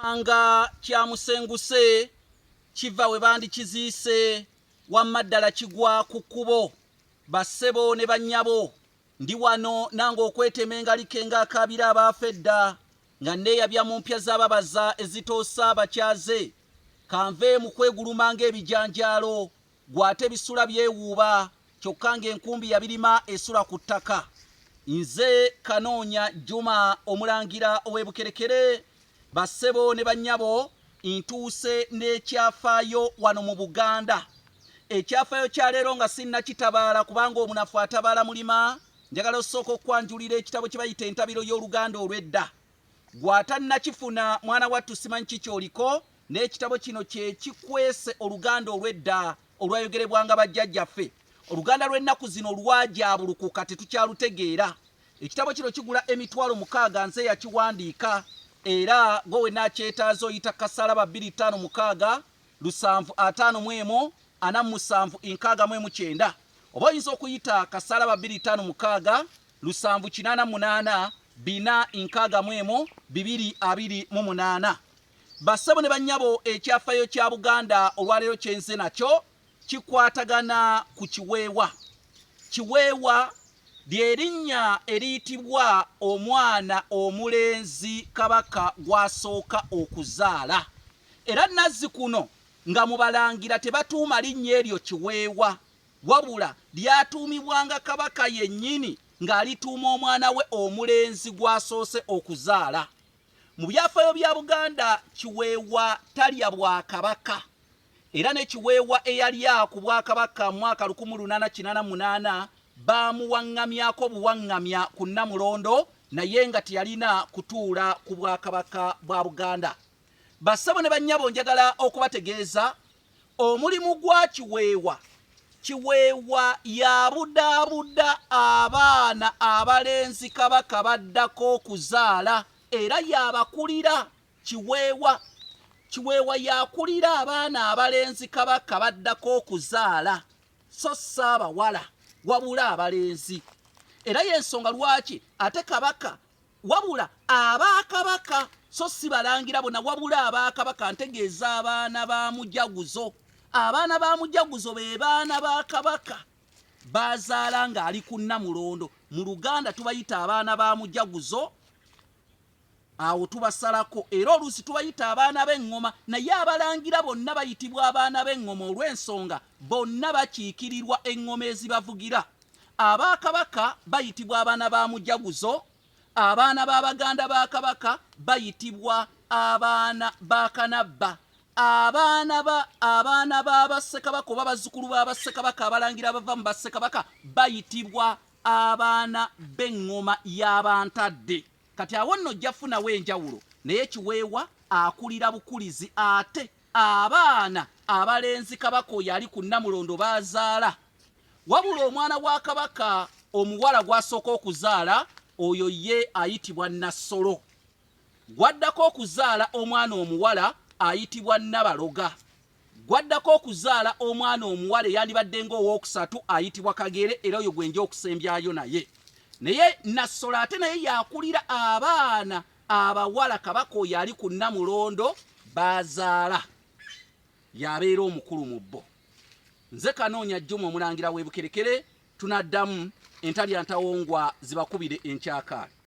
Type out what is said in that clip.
Anga kya musenguse kiva we bandi kiziise wamaddala kigwa ku kkubo bassebo ne bannyabo ndi wano nange okwetemenga likenga akabira abafedda nga nneeyabya mu mpya z'ababaza ezitoosa abakyaze kanve mu kwegulumanga ebijanjaalo gwate bisula byewuuba kyokka ng'enkumbi yabirima esula ku ttaka. Nze Kanoonya Juma omulangira ow'ebukerekere bassebo ne bannyabo ntuuse n'ekyafaayo wano mu Buganda. Ekyafaayo kya leero nga sinnakitabaala kubanga omunafu atabaala mulima, njagala osooka okwanjulira ekitabo kye bayita entabiro y'Oluganda olw'edda. Gw'atannakifuna mwana wattu simanyi kikyoliko, n'ekitabo kino kye kikwese Oluganda olw'edda olwayogerebwanga bajjajjaffe. Oluganda lw'ennaku zino lwajaabulukuka tetukyalutegeera. Ekitabo kino kigula emitwalo 6 nze yakiwandiika era gwe wennakyetaaza oyita Kasaraba 256 751 4769 oba oyinza okuyita Kasaraba 256 788 461 228. Bassebo ne bannyabo ekyafaayo kya Buganda olwaleero kyenze nakyo kikwatagana ku kiweewa. Kiweewa ly'erinnya eriyitibwa omwana omulenzi Kabaka gw'asooka okuzaala. Era Nazzikuno nga mu balangira tebatuuma linnya eryo Kiweewa, wabula lyatuumibwanga Kabaka yennyini ng'alituuma omwana we omulenzi gw'asoose okuzaala. Mu byafaayo bya Buganda Kiweewa talya Bwakabaka. Era ne Kiweewa eyalya ku Bwakabaka mu mwaka 1888 baamuwaŋŋamyako buwaŋŋamya ku Nnamulondo naye nga teyalina kutuula ku Bwakabaka bwa Buganda. Bassebo ne bannyabo njagala okubategeeza omulimu gwa Kiweewa. Kiweewa yabudaabuda abaana abalenzi Kabaka baddako okuzaala era yabakulira. Kiweewa yakulira abaana abalenzi Kabaka baddako okuzaala so saabawala wabula abalenzi. Era y'ensonga lwaki ate Kabaka wabula abaakabaka so si balangira bonna wabula abaakabaka, ntegeeza abaana ba Mujaguzo. Abaana ba Mujaguzo be baana ba Kabaka bazaala ng'ali ku Nnamulondo. Mu Luganda tubayita abaana ba Mujaguzo, awo tubasalako. Era oluusi tubayita abaana b'eŋŋoma naye abalangira bonna bayitibwa abaana b'eŋŋoma olw'ensonga bonna bakiikirirwa eŋŋoma ezibavugira. Abaakabaka bayitibwa abaana ba Mujaguzo, abaana b'Abaganda ba Kabaka bayitibwa abaana ba Kanabba, abaana b'Abassekabaka oba bazzukulu b'Abassekabaka abalangira abava mu Bassekabaka bayitibwa abaana b'eŋŋoma y'Abantadde. Kati awo nno ojja funawo enjawulo, naye Kiweewa akulira bukulizi ate abaana abalenzi Kabaka oyo ali ku Nnamulondo bazaala. Wabula omwana wa Kabaka omuwala gw'asooka okuzaala oyo ye ayitibwa Nassolo. Gwaddako okuzaala omwana omuwala ayitibwa Nabaloga. Gwaddako okuzaala omwana omuwala eyandibadde ng'owookusatu ayitibwa Kagere era oyo gwenja okusembyayo naye. Naye Nassolo ate naye yakulira abaana abawala Kabaka oyo ali ku Nnamulondo bazaala, yabeera omukulu mu bo. Nze Kanoonya Juma omulangira w'ebukerekere, tunaddamu entalya ntawongwa zibakubire enkyakaali.